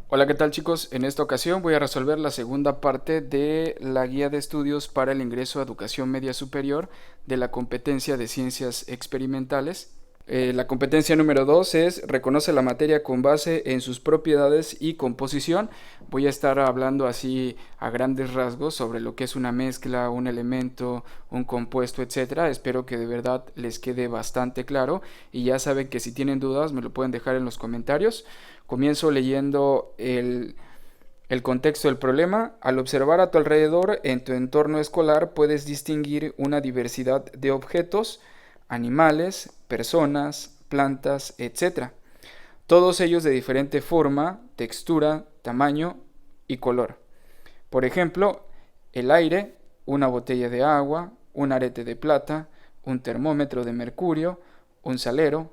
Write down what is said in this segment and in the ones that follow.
Hola, ¿qué tal chicos? En esta ocasión voy a resolver la segunda parte de la guía de estudios para el ingreso a educación media superior de la competencia de ciencias experimentales. La competencia número 2 es reconoce la materia con base en sus propiedades y composición. Voy a estar hablando así a grandes rasgos sobre lo que es una mezcla, un elemento, un compuesto, etcétera. Espero que de verdad les quede bastante claro y ya saben que si tienen dudas me lo pueden dejar en los comentarios. Comienzo leyendo el contexto del problema. Al observar a tu alrededor en tu entorno escolar puedes distinguir una diversidad de objetos, animales, personas, plantas, etcétera. Todos ellos de diferente forma, textura, tamaño y color. Por ejemplo, el aire, una botella de agua, un arete de plata, un termómetro de mercurio, un salero,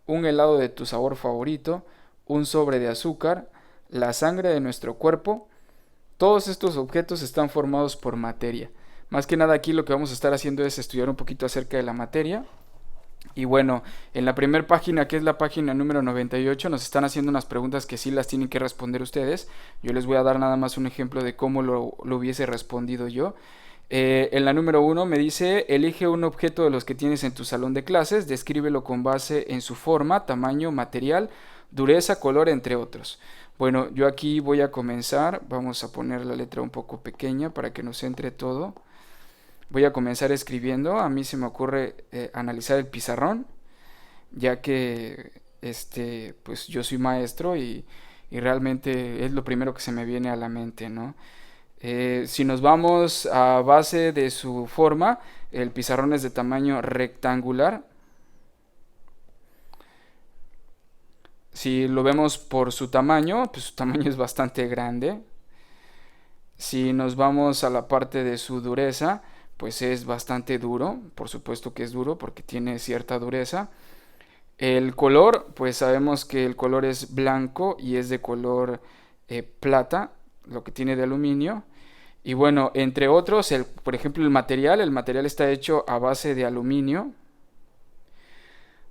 un helado de tu sabor favorito, un sobre de azúcar, la sangre de nuestro cuerpo. Todos estos objetos están formados por materia. Más que nada aquí lo que vamos a estar haciendo es estudiar un poquito acerca de la materia. Y bueno, en la primera página, que es la página número 98, nos están haciendo unas preguntas que sí las tienen que responder ustedes. Yo les voy a dar nada más un ejemplo de cómo lo hubiese respondido yo. En la número uno me dice, elige un objeto de los que tienes en tu salón de clases, descríbelo con base en su forma, tamaño, material, dureza, color, entre otros. Bueno, yo aquí voy a comenzar, vamos a poner la letra un poco pequeña para que nos entre todo. Voy a comenzar escribiendo, a mí se me ocurre analizar el pizarrón, ya que pues yo soy maestro y realmente es lo primero que se me viene a la mente, ¿no? Si nos vamos a base de su forma, el pizarrón es de tamaño rectangular. Si lo vemos por su tamaño, pues su tamaño es bastante grande. Si nos vamos a la parte de su dureza, pues es bastante duro. Por supuesto que es duro porque tiene cierta dureza. El color, pues sabemos que el color es blanco y es de color plata, lo que tiene de aluminio. Y bueno, entre otros, por ejemplo, el material está hecho a base de aluminio.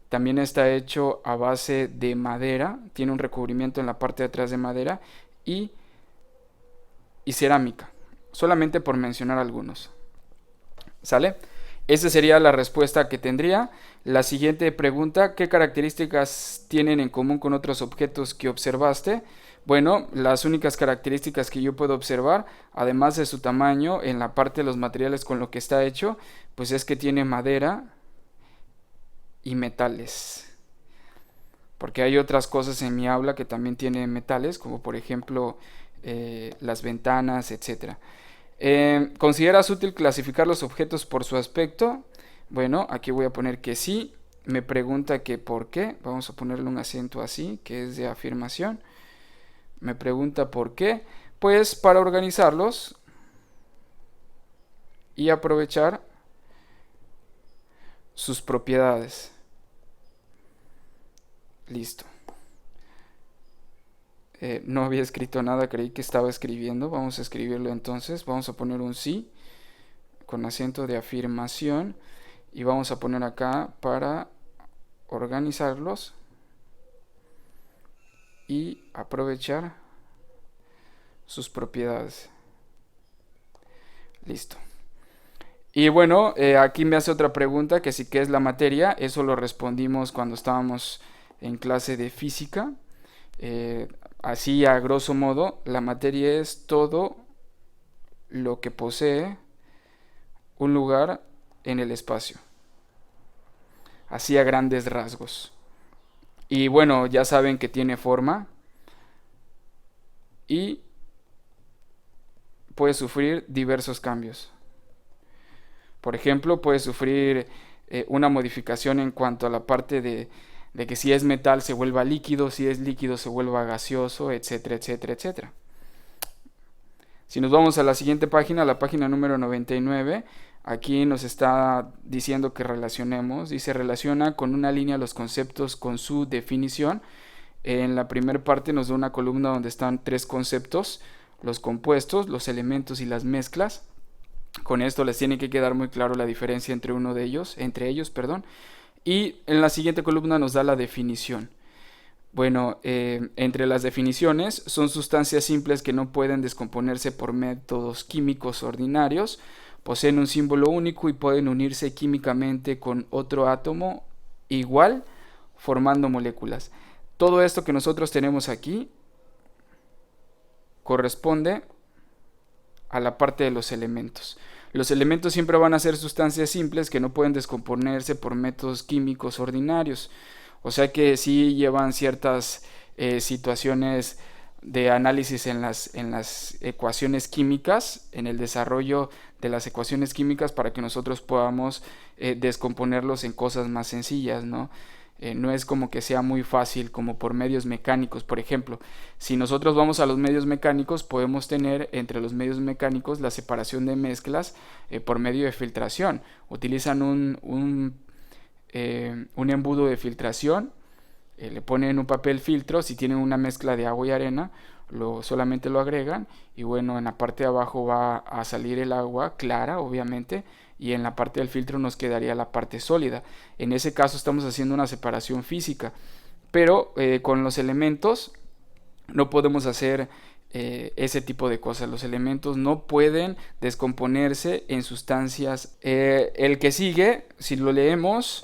También está hecho a base de madera, tiene un recubrimiento en la parte de atrás de madera y, y cerámica, solamente por mencionar algunos. ¿Sale? Esa sería la respuesta que tendría. La siguiente pregunta, ¿qué características tienen en común con otros objetos que observaste? Bueno, las únicas características que yo puedo observar, además de su tamaño en la parte de los materiales con lo que está hecho, pues es que tiene madera y metales. Porque hay otras cosas en mi aula que también tienen metales, como por ejemplo las ventanas, etcétera. ¿Consideras útil clasificar los objetos por su aspecto? Bueno, aquí voy a poner que sí. Me pregunta que por qué. Vamos a ponerle un acento así, que es de afirmación. Me pregunta por qué. Pues para organizarlos y aprovechar sus propiedades. Listo. No había escrito nada, creí que estaba escribiendo. Vamos a escribirlo entonces. Vamos a poner un sí con acento de afirmación y vamos a poner acá para organizarlos y aprovechar sus propiedades. Listo. Y bueno, aquí me hace otra pregunta que sí que es la materia. Eso lo respondimos cuando estábamos en clase de física. Así a grosso modo, la materia es todo lo que posee un lugar en el espacio. Así a grandes rasgos. Y bueno, ya saben que tiene forma y puede sufrir diversos cambios. Por ejemplo, puede sufrir una modificación en cuanto a la parte de que si es metal se vuelva líquido, si es líquido se vuelva gaseoso, etcétera, etcétera, etcétera. Si nos vamos a la siguiente página, la página número 99, aquí nos está diciendo que relacionemos, dice relaciona con una línea los conceptos con su definición. En la primera parte nos da una columna donde están tres conceptos, los compuestos, los elementos y las mezclas. Con esto les tiene que quedar muy claro la diferencia entre ellos, perdón. Y en la siguiente columna nos da la definición. Bueno, entre las definiciones son sustancias simples que no pueden descomponerse por métodos químicos ordinarios, poseen un símbolo único y pueden unirse químicamente con otro átomo igual, formando moléculas. Todo esto que nosotros tenemos aquí corresponde a la parte de los elementos. Los elementos siempre van a ser sustancias simples que no pueden descomponerse por métodos químicos ordinarios. O sea que sí llevan ciertas situaciones de análisis en las ecuaciones químicas, en el desarrollo de las ecuaciones químicas para que nosotros podamos descomponerlos en cosas más sencillas, ¿no? No es como que sea muy fácil como por medios mecánicos. Por ejemplo, si nosotros vamos a los medios mecánicos, podemos tener entre los medios mecánicos la separación de mezclas por medio de filtración. Utilizan un embudo de filtración, le ponen un papel filtro, si tienen una mezcla de agua y arena, solamente lo agregan y bueno, en la parte de abajo va a salir el agua clara, obviamente, y en la parte del filtro nos quedaría la parte sólida. En ese caso estamos haciendo una separación física, pero con los elementos no podemos hacer ese tipo de cosas. Los elementos no pueden descomponerse en sustancias. El que sigue, si lo leemos,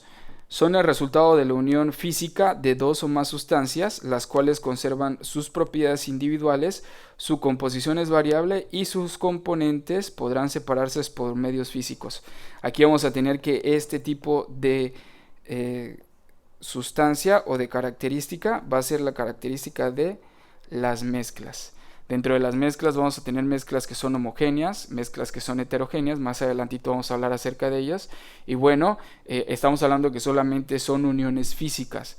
son el resultado de la unión física de dos o más sustancias, las cuales conservan sus propiedades individuales, su composición es variable y sus componentes podrán separarse por medios físicos. Aquí vamos a tener que este tipo de sustancia o de característica va a ser la característica de las mezclas. Dentro de las mezclas vamos a tener mezclas que son homogéneas, mezclas que son heterogéneas, más adelantito vamos a hablar acerca de ellas. Y bueno, estamos hablando que solamente son uniones físicas,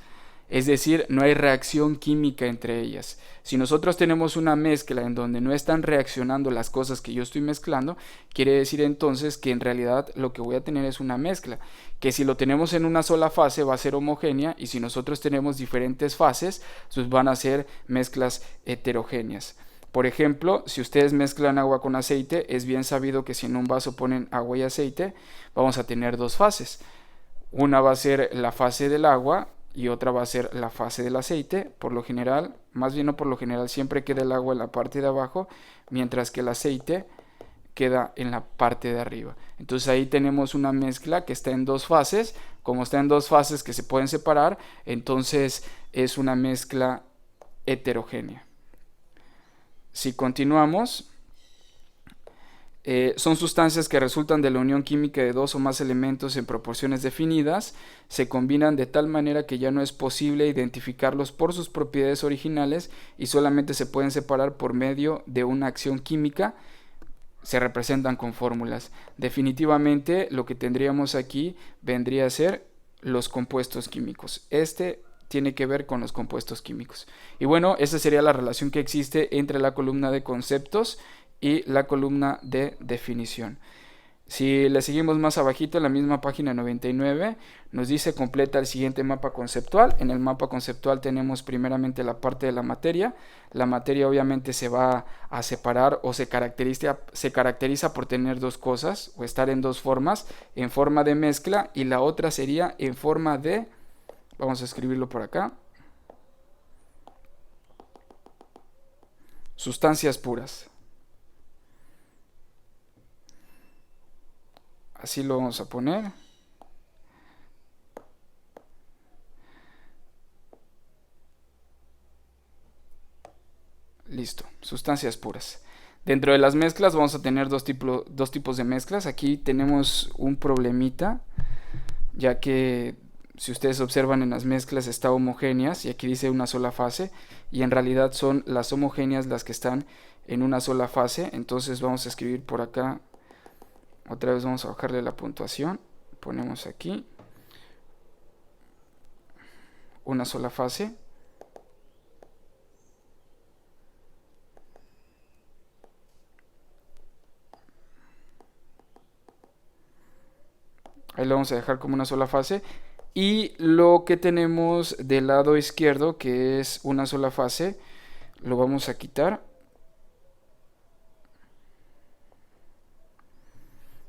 es decir, no hay reacción química entre ellas. Si nosotros tenemos una mezcla en donde no están reaccionando las cosas que yo estoy mezclando, quiere decir entonces que en realidad lo que voy a tener es una mezcla, que si lo tenemos en una sola fase va a ser homogénea y si nosotros tenemos diferentes fases, pues van a ser mezclas heterogéneas. Por ejemplo, si ustedes mezclan agua con aceite, es bien sabido que si en un vaso ponen agua y aceite, vamos a tener dos fases. Una va a ser la fase del agua y otra va a ser la fase del aceite. Por lo general, más bien no por lo general, siempre queda el agua en la parte de abajo, mientras que el aceite queda en la parte de arriba. Entonces ahí tenemos una mezcla que está en dos fases. Como está en dos fases que se pueden separar, entonces es una mezcla heterogénea. Si continuamos, son sustancias que resultan de la unión química de dos o más elementos en proporciones definidas, se combinan de tal manera que ya no es posible identificarlos por sus propiedades originales y solamente se pueden separar por medio de una acción química, se representan con fórmulas. Definitivamente lo que tendríamos aquí vendría a ser los compuestos químicos. Tiene que ver con los compuestos químicos. Y bueno, esa sería la relación que existe entre la columna de conceptos y la columna de definición. Si le seguimos más abajito, en la misma página 99, nos dice completa el siguiente mapa conceptual. En el mapa conceptual tenemos primeramente la parte de la materia. La materia obviamente se va a separar o se caracteriza por tener dos cosas o estar en dos formas, en forma de mezcla y la otra sería en forma de... Vamos a escribirlo por acá. Sustancias puras. Así lo vamos a poner. Listo, sustancias puras. Dentro de las mezclas vamos a tener dos tipos de mezclas. Aquí tenemos un problemita, ya que si ustedes observan en las mezclas está homogéneas y aquí dice una sola fase y en realidad son las homogéneas las que están en una sola fase. Entonces vamos a escribir por acá, otra vez vamos a bajarle la puntuación, ponemos aquí una sola fase. Ahí lo vamos a dejar como una sola fase. Y lo que tenemos del lado izquierdo, que es una sola fase, lo vamos a quitar.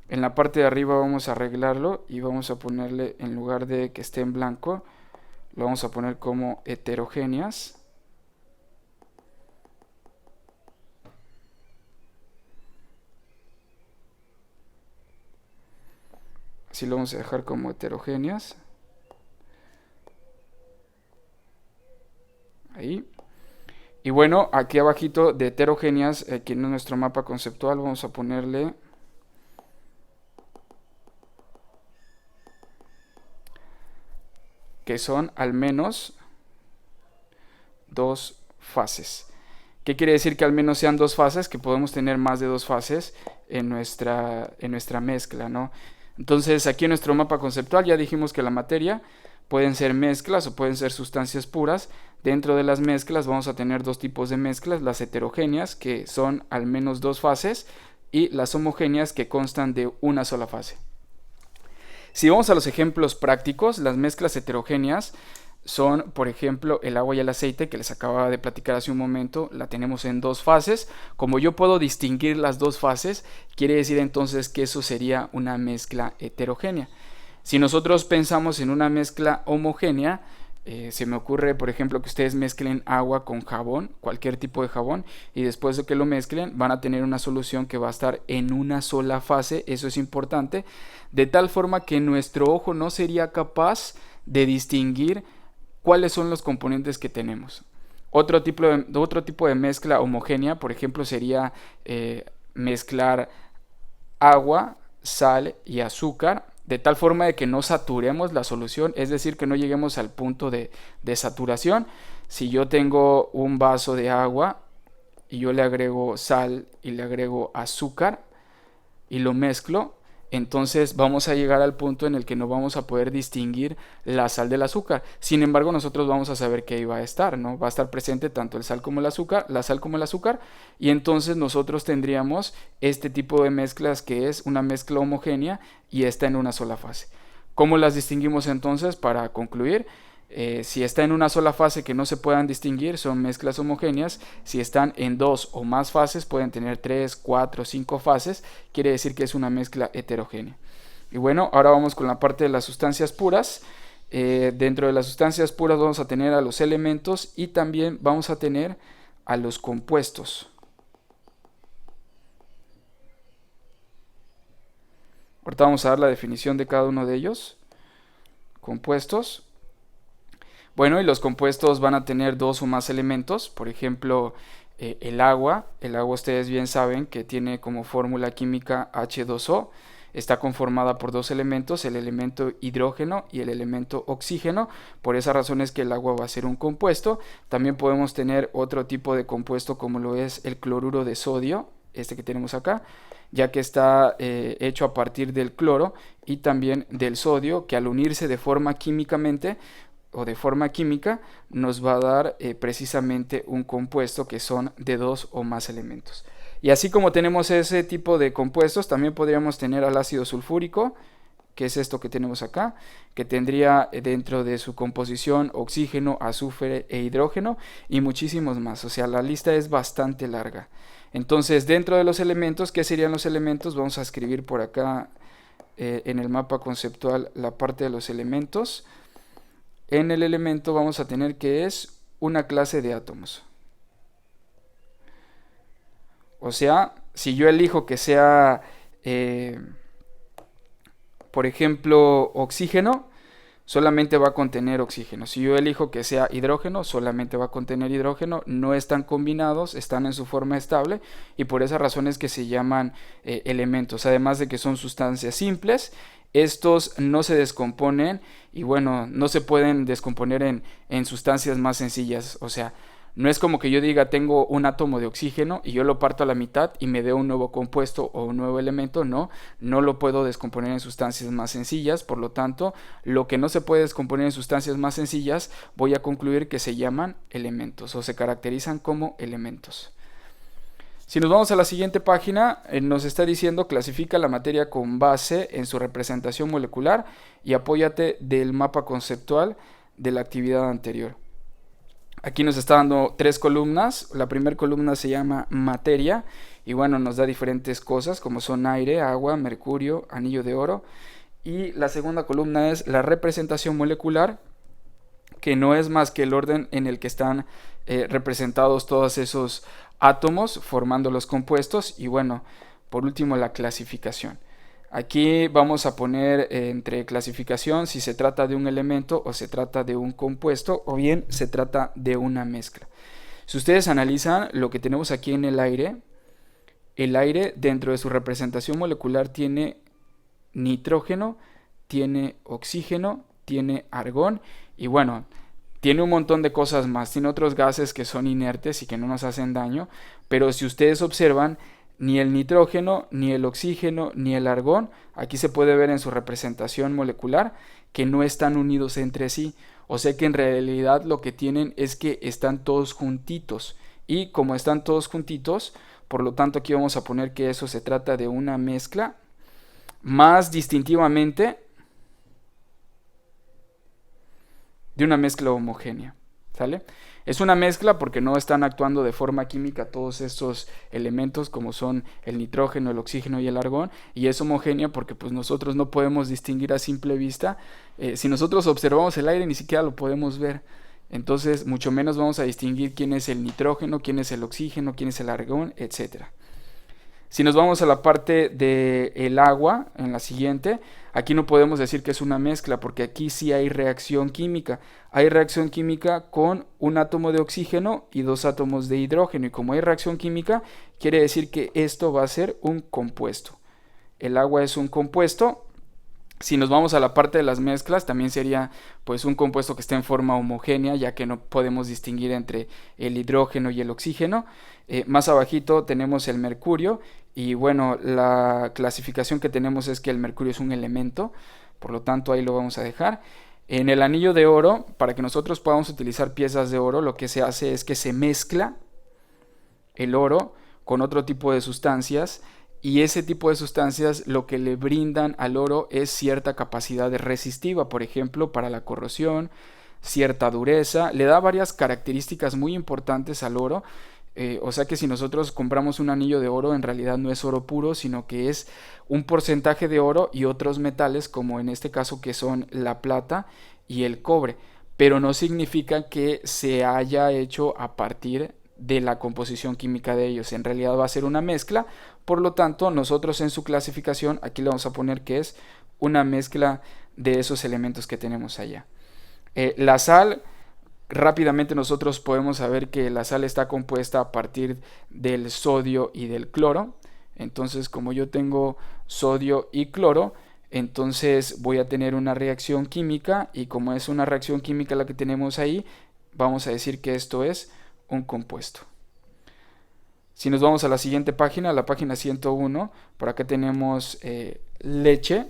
En la parte de arriba vamos a arreglarlo y vamos a ponerle, en lugar de que esté en blanco, lo vamos a poner como heterogéneas. Así lo vamos a dejar como heterogéneas. Ahí. Y bueno, aquí abajito de heterogéneas, aquí en nuestro mapa conceptual, vamos a ponerle que son al menos dos fases. ¿Qué quiere decir que al menos sean dos fases? Que podemos tener más de dos fases en nuestra mezcla, ¿no? Entonces aquí en nuestro mapa conceptual ya dijimos que la materia pueden ser mezclas o pueden ser sustancias puras. Dentro de las mezclas vamos a tener dos tipos de mezclas, las heterogéneas, que son al menos dos fases, y las homogéneas, que constan de una sola fase. Si vamos a los ejemplos prácticos, las mezclas heterogéneas son, por ejemplo, el agua y el aceite, que les acababa de platicar hace un momento. La tenemos en dos fases. Como yo puedo distinguir las dos fases, quiere decir entonces que eso sería una mezcla heterogénea. Si nosotros pensamos en una mezcla homogénea, se me ocurre, por ejemplo, que ustedes mezclen agua con jabón, cualquier tipo de jabón, y después de que lo mezclen van a tener una solución que va a estar en una sola fase. Eso es importante, de tal forma que nuestro ojo no sería capaz de distinguir cuáles son los componentes que tenemos. Otro tipo de mezcla homogénea, por ejemplo, sería mezclar agua, sal y azúcar, de tal forma de que no saturemos la solución, es decir, que no lleguemos al punto de saturación. Si yo tengo un vaso de agua y yo le agrego sal y le agrego azúcar y lo mezclo, entonces vamos a llegar al punto en el que no vamos a poder distinguir la sal del azúcar. Sin embargo, nosotros vamos a saber que ahí va a estar, ¿no? Va a estar presente tanto la sal como el azúcar, y entonces nosotros tendríamos este tipo de mezclas, que es una mezcla homogénea y está en una sola fase. ¿Cómo las distinguimos entonces? Para concluir, si está en una sola fase que no se puedan distinguir, son mezclas homogéneas. Si están en dos o más fases, pueden tener 3, 4, 5 fases, quiere decir que es una mezcla heterogénea. Y bueno, ahora vamos con la parte de las sustancias puras. Dentro de las sustancias puras vamos a tener a los elementos y también vamos a tener a los compuestos. Ahorita vamos a dar la definición de cada uno de ellos. Compuestos. Bueno, y los compuestos van a tener dos o más elementos. Por ejemplo, el agua. El agua, ustedes bien saben que tiene como fórmula química H2O. Está conformada por dos elementos, el elemento hidrógeno y el elemento oxígeno. Por esa razón es que el agua va a ser un compuesto. También podemos tener otro tipo de compuesto, como lo es el cloruro de sodio, este que tenemos acá, ya que está hecho a partir del cloro y también del sodio, que al unirse de forma química nos va a dar precisamente un compuesto que son de dos o más elementos. Y así como tenemos ese tipo de compuestos, también podríamos tener al ácido sulfúrico, que es esto que tenemos acá, que tendría dentro de su composición oxígeno, azufre e hidrógeno y muchísimos más. O sea, la lista es bastante larga. Entonces, dentro de los elementos, ¿qué serían los elementos? Vamos a escribir por acá en el mapa conceptual la parte de los elementos. En el elemento vamos a tener que es una clase de átomos. O sea, si yo elijo que sea, por ejemplo, oxígeno, solamente va a contener oxígeno. Si yo elijo que sea hidrógeno, solamente va a contener hidrógeno. No están combinados, están en su forma estable, y por esa razón es que se llaman elementos. Además de que son sustancias simples, estos no se descomponen y bueno, no se pueden descomponer en sustancias más sencillas. O sea, no es como que yo diga tengo un átomo de oxígeno y yo lo parto a la mitad y me dé un nuevo compuesto o un nuevo elemento. No lo puedo descomponer en sustancias más sencillas. Por lo tanto, lo que no se puede descomponer en sustancias más sencillas, voy a concluir que se llaman elementos o se caracterizan como elementos. Si nos vamos a la siguiente página, nos está diciendo clasifica la materia con base en su representación molecular y apóyate del mapa conceptual de la actividad anterior. Aquí nos está dando 3 columnas. La primera columna se llama materia y bueno, nos da diferentes cosas como son aire, agua, mercurio, anillo de oro. Y la segunda columna es la representación molecular, que no es más que el orden en el que están representados todos esos átomos formando los compuestos. Y bueno, por último, la clasificación. Aquí vamos a poner entre clasificación si se trata de un elemento o se trata de un compuesto o bien se trata de una mezcla. Si ustedes analizan lo que tenemos aquí en el aire dentro de su representación molecular tiene nitrógeno, tiene oxígeno, tiene argón y bueno, tiene un montón de cosas más, tiene otros gases que son inertes y que no nos hacen daño, pero si ustedes observan, ni el nitrógeno, ni el oxígeno, ni el argón, aquí se puede ver en su representación molecular que no están unidos entre sí, o sea que en realidad lo que tienen es que están todos juntitos, y como están todos juntitos, por lo tanto aquí vamos a poner que eso se trata de una mezcla, más distintivamente de una mezcla homogénea, ¿sale? Es una mezcla porque no están actuando de forma química todos estos elementos como son el nitrógeno, el oxígeno y el argón, y es homogénea porque pues nosotros no podemos distinguir a simple vista. Si nosotros observamos el aire ni siquiera lo podemos ver, entonces mucho menos vamos a distinguir quién es el nitrógeno, quién es el oxígeno, quién es el argón, etcétera. Si nos vamos a la parte del agua, en la siguiente, aquí no podemos decir que es una mezcla, porque aquí sí hay reacción química. Hay reacción química con un átomo de oxígeno y 2 átomos de hidrógeno. Y como hay reacción química, quiere decir que esto va a ser un compuesto. El agua es un compuesto. Si nos vamos a la parte de las mezclas, también sería pues un compuesto que esté en forma homogénea, ya que no podemos distinguir entre el hidrógeno y el oxígeno. Más abajito tenemos el mercurio y bueno, la clasificación que tenemos es que el mercurio es un elemento, por lo tanto ahí lo vamos a dejar. En el anillo de oro, para que nosotros podamos utilizar piezas de oro, lo que se hace es que se mezcla el oro con otro tipo de sustancias. Y ese tipo de sustancias lo que le brindan al oro es cierta capacidad resistiva, por ejemplo, para la corrosión, cierta dureza, le da varias características muy importantes al oro. O sea que si nosotros compramos un anillo de oro, en realidad no es oro puro, sino que es un porcentaje de oro y otros metales, como en este caso que son la plata y el cobre. Pero no significa que se haya hecho a partir de la composición química de ellos. En realidad va a ser una mezcla, por lo tanto nosotros en su clasificación aquí le vamos a poner que es una mezcla de esos elementos que tenemos allá. La sal, rápidamente nosotros podemos saber que la sal está compuesta a partir del sodio y del cloro. Entonces como yo tengo sodio y cloro, entonces voy a tener una reacción química, y como es una reacción química la que tenemos ahí, vamos a decir que esto es un compuesto. Si nos vamos a la siguiente página, la página 101, por acá tenemos leche.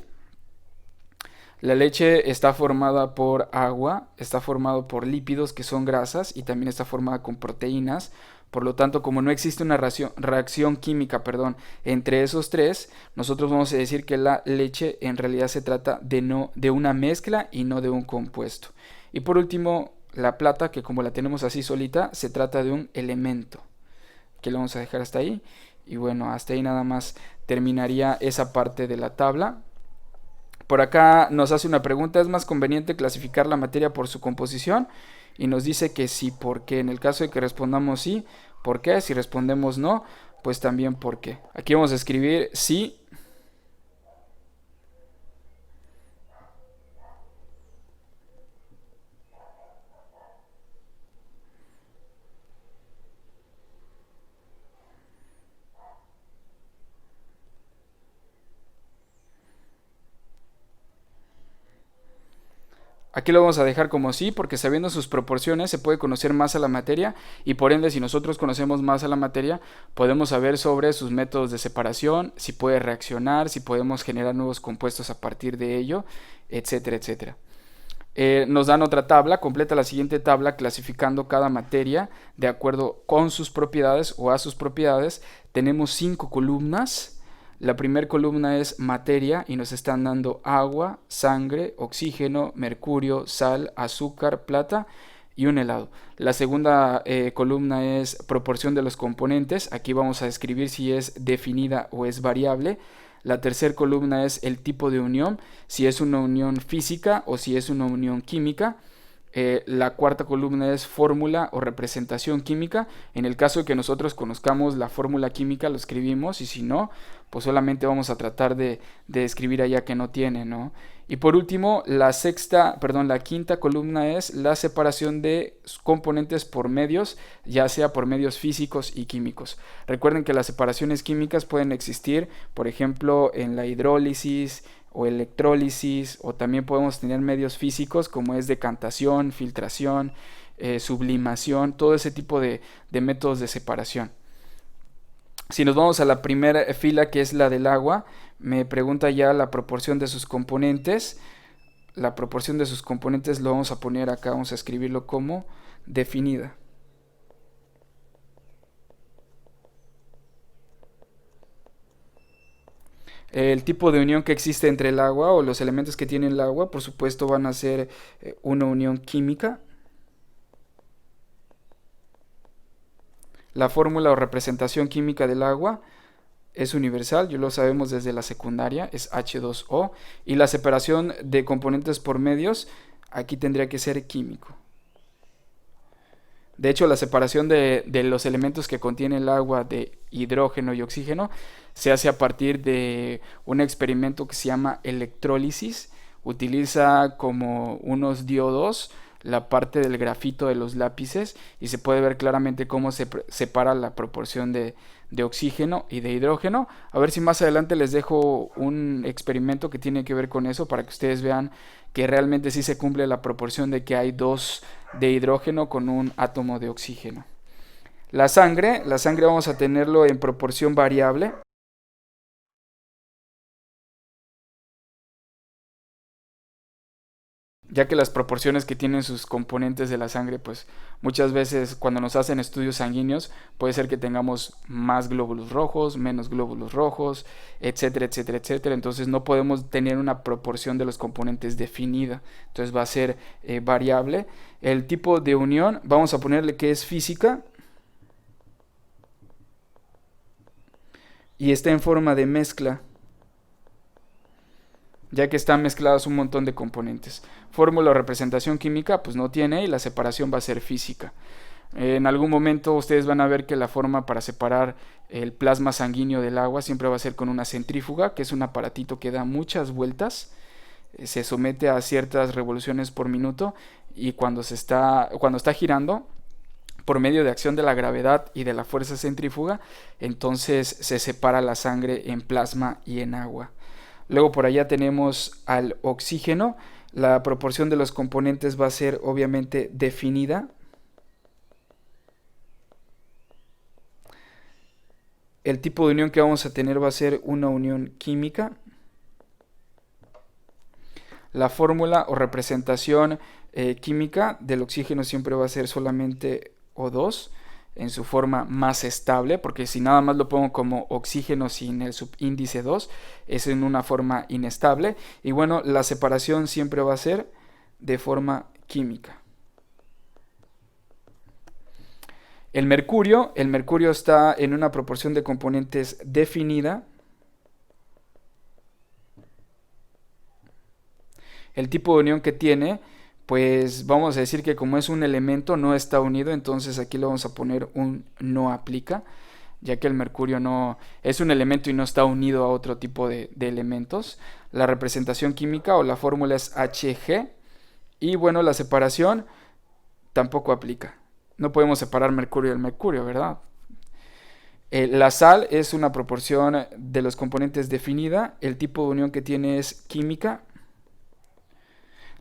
La leche está formada por agua, está formado por lípidos que son grasas y también está formada con proteínas. Por lo tanto, como no existe una reacción química, entre esos tres, nosotros vamos a decir que la leche en realidad se trata de una mezcla y no de un compuesto. Y por último, la plata, que como la tenemos así solita, se trata de un elemento, que lo vamos a dejar hasta ahí. Y bueno, hasta ahí nada más terminaría esa parte de la tabla. Por acá nos hace una pregunta: ¿es más conveniente clasificar la materia por su composición? Y nos dice que sí, ¿por qué? En el caso de que respondamos sí, ¿por qué? Si respondemos no, pues también ¿por qué? Aquí vamos a escribir sí. Aquí lo vamos a dejar como sí, porque sabiendo sus proporciones se puede conocer más a la materia, y por ende si nosotros conocemos más a la materia podemos saber sobre sus métodos de separación, si puede reaccionar, si podemos generar nuevos compuestos a partir de ello, etcétera, etcétera. Nos dan otra tabla, completa la siguiente tabla clasificando cada materia de acuerdo con sus propiedades o a sus propiedades. Tenemos 5 columnas. La primera columna es materia y nos están dando agua, sangre, oxígeno, mercurio, sal, azúcar, plata y un helado. La segunda columna es proporción de los componentes. Aquí vamos a escribir si es definida o es variable. La tercera columna es el tipo de unión, si es una unión física o si es una unión química. La cuarta columna es fórmula o representación química. En el caso de que nosotros conozcamos la fórmula química, lo escribimos, y si no, pues solamente vamos a tratar de escribir allá que no tiene, ¿no? Y por último, la quinta columna es la separación de componentes por medios, ya sea por medios físicos y químicos. Recuerden que las separaciones químicas pueden existir, por ejemplo, en la hidrólisis o electrólisis, o también podemos tener medios físicos como es decantación, filtración, sublimación, todo ese tipo de métodos de separación. Si nos vamos a la primera fila, que es la del agua, me pregunta ya la proporción de sus componentes. La proporción de sus componentes lo vamos a poner acá, vamos a escribirlo como definida. El tipo de unión que existe entre el agua o los elementos que tiene el agua, por supuesto, van a ser una unión química. La fórmula o representación química del agua es universal, ya lo sabemos desde la secundaria, es H2O. Y la separación de componentes por medios, aquí tendría que ser químico. De hecho, la separación de los elementos que contiene el agua de hidrógeno y oxígeno se hace a partir de un experimento que se llama electrólisis. Utiliza como unos diodos la parte del grafito de los lápices y se puede ver claramente cómo se separa la proporción de oxígeno y de hidrógeno. A ver si más adelante les dejo un experimento que tiene que ver con eso para que ustedes vean que realmente sí se cumple la proporción de que hay dos de hidrógeno con un átomo de oxígeno. La sangre vamos a tenerlo en proporción variable. Ya que las proporciones que tienen sus componentes de la sangre, pues muchas veces cuando nos hacen estudios sanguíneos puede ser que tengamos más glóbulos rojos, menos glóbulos rojos, etcétera, etcétera, etcétera. Entonces no podemos tener una proporción de los componentes definida. Entonces va a ser variable. El tipo de unión, vamos a ponerle que es física y está en forma de mezcla, ya que están mezclados un montón de componentes. Fórmula o representación química, pues no tiene, y la separación va a ser física. En algún momento ustedes van a ver que la forma para separar el plasma sanguíneo del agua siempre va a ser con una centrífuga, que es un aparatito que da muchas vueltas, se somete a ciertas revoluciones por minuto, y cuando está girando, por medio de acción de la gravedad y de la fuerza centrífuga, entonces se separa la sangre en plasma y en agua. Luego por allá tenemos al oxígeno. La proporción de los componentes va a ser obviamente definida. El tipo de unión que vamos a tener va a ser una unión química. La fórmula o representación química del oxígeno siempre va a ser solamente O2 en su forma más estable, porque si nada más lo pongo como oxígeno sin el subíndice 2, es en una forma inestable. Y bueno, la separación siempre va a ser de forma química. El mercurio está en una proporción de componentes definida. El tipo de unión que tiene, pues vamos a decir que como es un elemento no está unido, entonces aquí le vamos a poner un no aplica, ya que el mercurio no es un elemento y no está unido a otro tipo de elementos. La representación química o la fórmula es Hg, y bueno, la separación tampoco aplica. No podemos separar mercurio del mercurio, ¿verdad? La sal es una proporción de los componentes definida. El tipo de unión que tiene es química.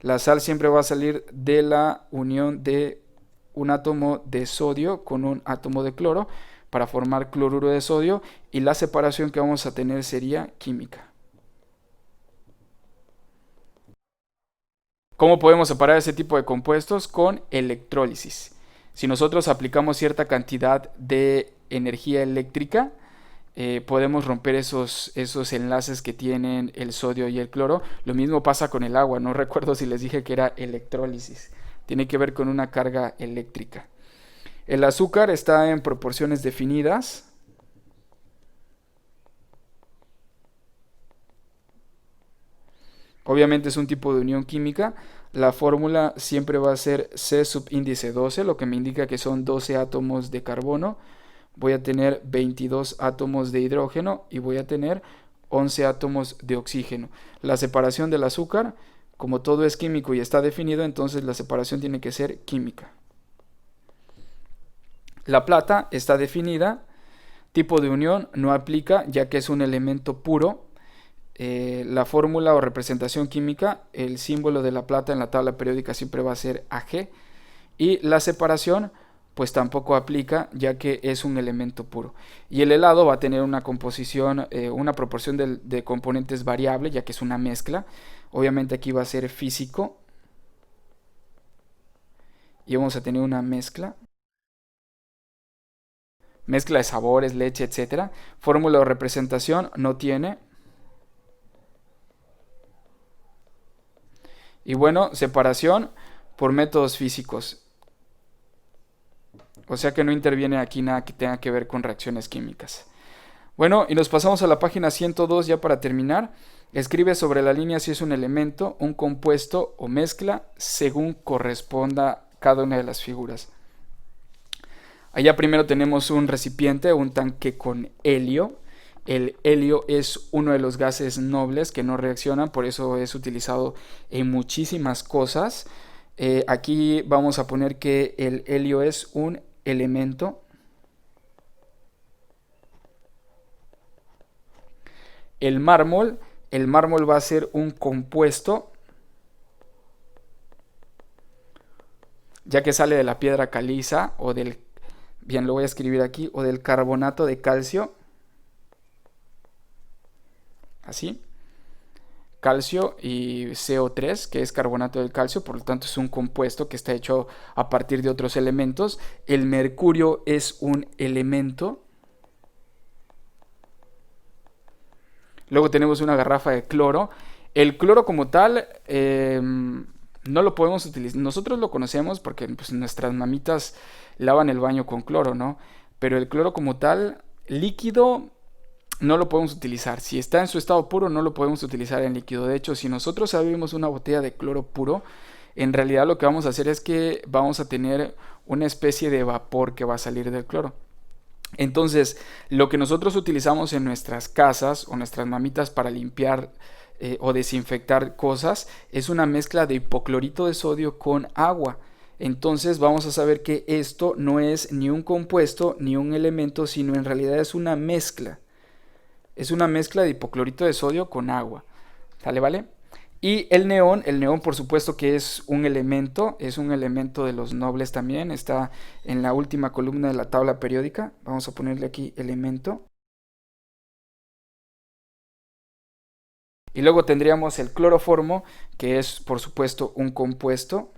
La sal siempre va a salir de la unión de un átomo de sodio con un átomo de cloro para formar cloruro de sodio, y la separación que vamos a tener sería química. ¿Cómo podemos separar ese tipo de compuestos? Con electrólisis. Si nosotros aplicamos cierta cantidad de energía eléctrica, podemos romper esos enlaces que tienen el sodio y el cloro. Lo mismo pasa con el agua. No recuerdo si les dije que era electrólisis. Tiene que ver con una carga eléctrica. El azúcar está en proporciones definidas. Obviamente es un tipo de unión química. La fórmula siempre va a ser C subíndice 12, lo que me indica que son 12 átomos de carbono. Voy a tener 22 átomos de hidrógeno y voy a tener 11 átomos de oxígeno. La separación del azúcar, como todo es químico y está definido, entonces la separación tiene que ser química. La plata está definida, tipo de unión no aplica ya que es un elemento puro. La fórmula o representación química, el símbolo de la plata en la tabla periódica siempre va a ser Ag. Y la separación pues tampoco aplica ya que es un elemento puro. Y el helado va a tener una composición, una proporción de componentes variable ya que es una mezcla. Obviamente aquí va a ser físico y vamos a tener una mezcla de sabores, leche, etcétera. Fórmula o representación no tiene. Y bueno, separación por métodos físicos. O sea que no interviene aquí nada que tenga que ver con reacciones químicas. Bueno, y nos pasamos a la página 102 ya para terminar. Escribe sobre la línea si es un elemento, un compuesto o mezcla según corresponda cada una de las figuras. Allá primero tenemos un recipiente, un tanque con helio. El helio es uno de los gases nobles que no reaccionan, por eso es utilizado en muchísimas cosas. Aquí vamos a poner que el helio es un elemento. El mármol va a ser un compuesto, ya que sale de la piedra caliza o del, bien lo voy a escribir aquí, o del carbonato de calcio. Así, calcio y CO3, que es carbonato del calcio, por lo tanto es un compuesto que está hecho a partir de otros elementos. El mercurio es un elemento. Luego tenemos una garrafa de cloro. El cloro como tal no lo podemos utilizar. Nosotros lo conocemos porque pues, nuestras mamitas lavan el baño con cloro, ¿no? Pero el cloro como tal, líquido, no lo podemos utilizar. Si está en su estado puro, no lo podemos utilizar en líquido. De hecho, si nosotros abrimos una botella de cloro puro, en realidad lo que vamos a hacer es que vamos a tener una especie de vapor que va a salir del cloro. Entonces, lo que nosotros utilizamos en nuestras casas o nuestras mamitas para limpiar o desinfectar cosas es una mezcla de hipoclorito de sodio con agua. Entonces vamos a saber que esto no es ni un compuesto ni un elemento, sino en realidad es una mezcla. Es una mezcla de hipoclorito de sodio con agua. ¿Sale, vale? Y el neón por supuesto que es un elemento de los nobles también, está en la última columna de la tabla periódica. Vamos a ponerle aquí elemento. Y luego tendríamos el cloroformo, que es por supuesto un compuesto.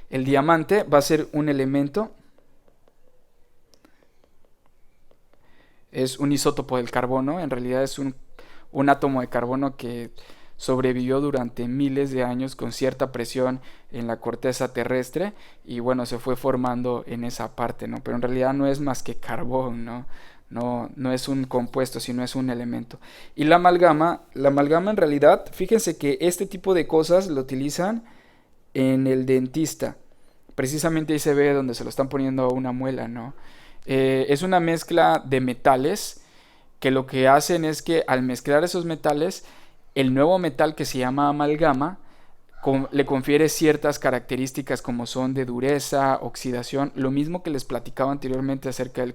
El diamante va a ser un elemento. Es un isótopo del carbono, en realidad es un átomo de carbono que sobrevivió durante miles de años con cierta presión en la corteza terrestre y bueno, se fue formando en esa parte, ¿no? Pero en realidad no es más que carbón, ¿no? No es un compuesto, sino es un elemento. Y la amalgama en realidad, fíjense que este tipo de cosas lo utilizan en el dentista. Precisamente ahí se ve donde se lo están poniendo a una muela, ¿no? Es una mezcla de metales que lo que hacen es que al mezclar esos metales, el nuevo metal que se llama amalgama le confiere ciertas características como son de dureza, oxidación, lo mismo que les platicaba anteriormente acerca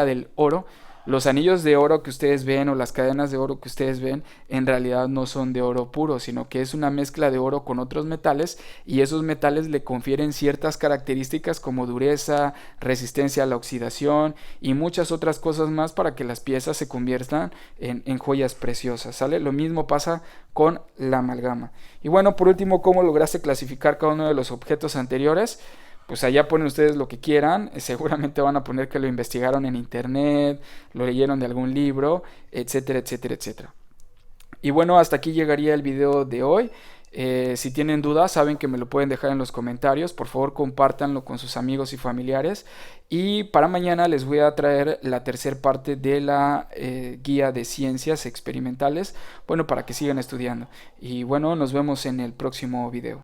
del oro. Los anillos de oro que ustedes ven o las cadenas de oro que ustedes ven en realidad no son de oro puro, sino que es una mezcla de oro con otros metales y esos metales le confieren ciertas características como dureza, resistencia a la oxidación y muchas otras cosas más para que las piezas se conviertan en joyas preciosas, ¿sale? Lo mismo pasa con la amalgama. Y bueno, por último, ¿cómo lograste clasificar cada uno de los objetos anteriores? Pues allá ponen ustedes lo que quieran, seguramente van a poner que lo investigaron en internet, lo leyeron de algún libro, etcétera, etcétera, etcétera. Y bueno, hasta aquí llegaría el video de hoy. Si tienen dudas, saben que me lo pueden dejar en los comentarios. Por favor, compártanlo con sus amigos y familiares. Y para mañana les voy a traer la tercera parte de la guía de ciencias experimentales, bueno, para que sigan estudiando. Y bueno, nos vemos en el próximo video.